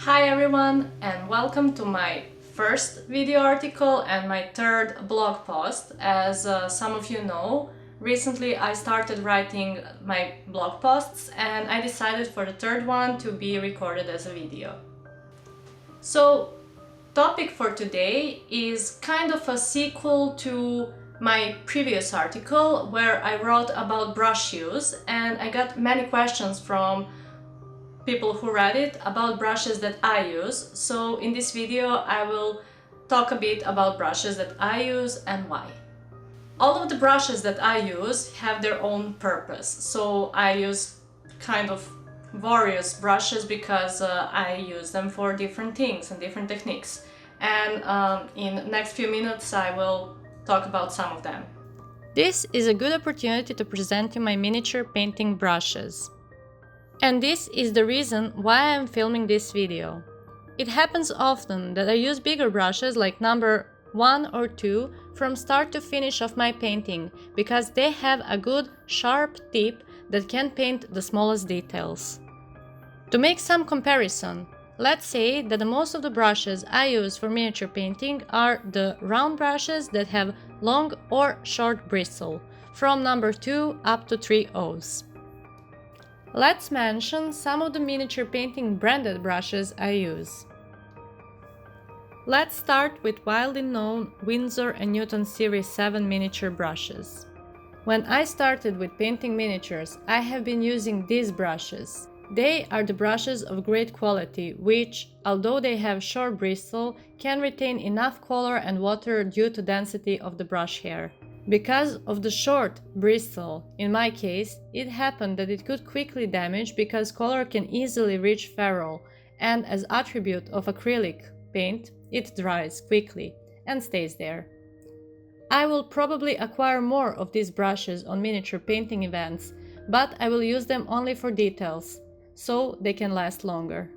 Hi everyone, and welcome to my first video article and my third blog post. As some of you know, recently I started writing my blog posts and I decided for the third one to be recorded as a video. So, topic for today is kind of a sequel to my previous article where I wrote about brush use, and I got many questions from people who read it about brushes that I use. So in this video I will talk a bit about brushes that I use and why. All of the brushes that I use have their own purpose, so I use kind of various brushes because I use them for different things and different techniques, and in the next few minutes I will talk about some of them. This is a good opportunity to present you my miniature painting brushes. And this is the reason why I am filming this video. It happens often that I use bigger brushes like number 1 or 2 from start to finish of my painting because they have a good sharp tip that can paint the smallest details. To make some comparison, let's say that most of the brushes I use for miniature painting are the round brushes that have long or short bristle, from number 2 up to 3 O's. Let's mention some of the miniature painting branded brushes I use. Let's start with widely known Winsor Newton Series 7 miniature brushes. When I started with painting miniatures, I have been using these brushes. They are the brushes of great quality which, although they have short bristle, can retain enough color and water due to density of the brush hair. Because of the short bristle, in my case, it happened that it could quickly damage because color can easily reach ferrule, and as attribute of acrylic paint, it dries quickly and stays there. I will probably acquire more of these brushes on miniature painting events, but I will use them only for details, so they can last longer.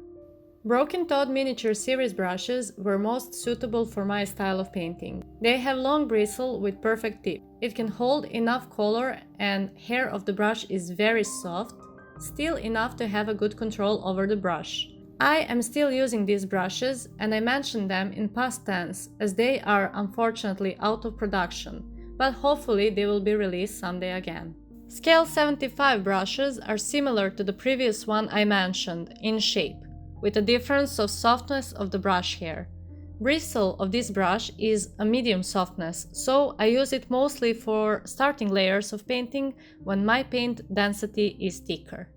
Broken Toad miniature series brushes were most suitable for my style of painting. They have long bristle with perfect tip. It can hold enough color and hair of the brush is very soft, still enough to have a good control over the brush. I am still using these brushes and I mention them in past tense as they are unfortunately out of production, but hopefully they will be released someday again. Scale 75 brushes are similar to the previous one I mentioned in shape, with a difference of softness of the brush hair. Bristle of this brush is a medium softness, so I use it mostly for starting layers of painting when my paint density is thicker.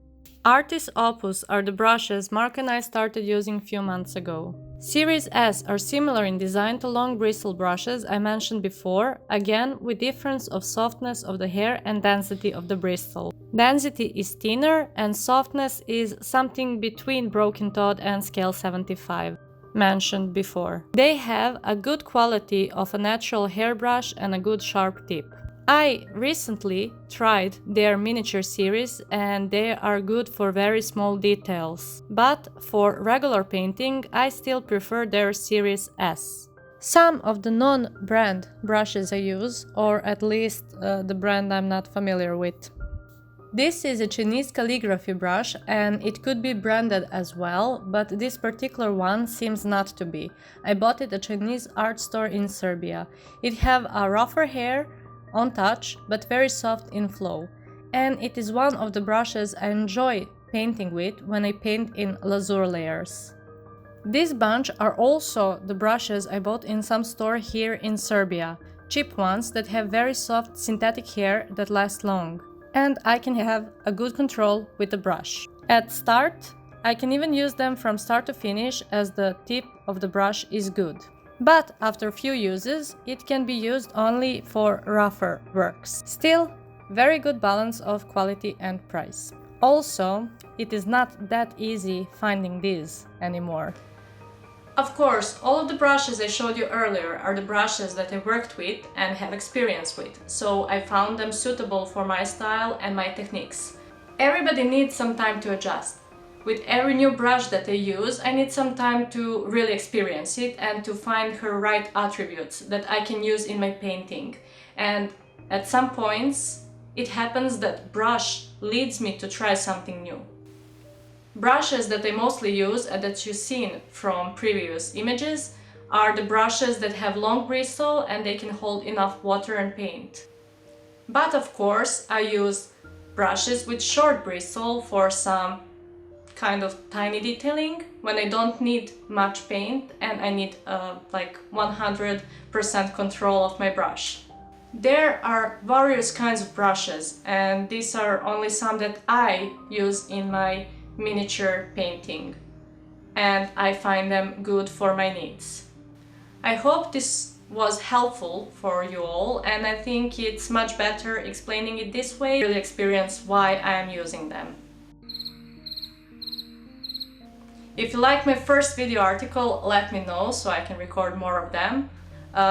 Artis Opus are the brushes Mark and I started using few months ago. Series S are similar in design to long bristle brushes I mentioned before, again with difference of softness of the hair and density of the bristle. Density is thinner and softness is something between Broken Toad and Scale 75, mentioned before. They have a good quality of a natural hairbrush and a good sharp tip. I recently tried their miniature series and they are good for very small details, but for regular painting I still prefer their Series S. Some of the non-brand brushes I use, or at least the brand I'm not familiar with. This is a Chinese calligraphy brush and it could be branded as well, but this particular one seems not to be. I bought it at a Chinese art store in Serbia. It have a rougher hair on touch but very soft in flow, and it is one of the brushes I enjoy painting with when I paint in lasur layers. This bunch are also the brushes I bought in some store here in Serbia, cheap ones that have very soft synthetic hair that lasts long, and I can have a good control with the brush. At start, I can even use them from start to finish as the tip of the brush is good. But after few uses, it can be used only for rougher works. Still, very good balance of quality and price. Also, it is not that easy finding these anymore. Of course, all of the brushes I showed you earlier are the brushes that I worked with and have experience with, so I found them suitable for my style and my techniques. Everybody needs some time to adjust. With every new brush that I use, I need some time to really experience it and to find her right attributes that I can use in my painting. And at some points, it happens that brush leads me to try something new. Brushes that I mostly use and that you've seen from previous images are the brushes that have long bristle and they can hold enough water and paint. But of course I use brushes with short bristle for some kind of tiny detailing when I don't need much paint and I need like 100% control of my brush. There are various kinds of brushes and these are only some that I use in my miniature painting and I find them good for my needs. I hope this was helpful for you all and I think it's much better explaining it this way, really experience why I am using them. If you like my first video article, let me know so I can record more of them.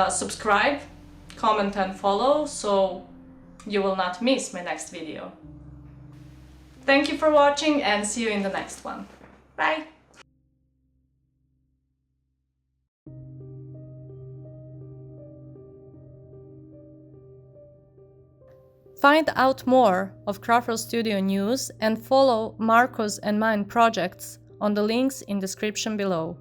Subscribe, comment and follow so you will not miss my next video. Thank you for watching and see you in the next one. Bye! Find out more of Craftworld Studio news and follow Marco's and mine projects on the links in description below.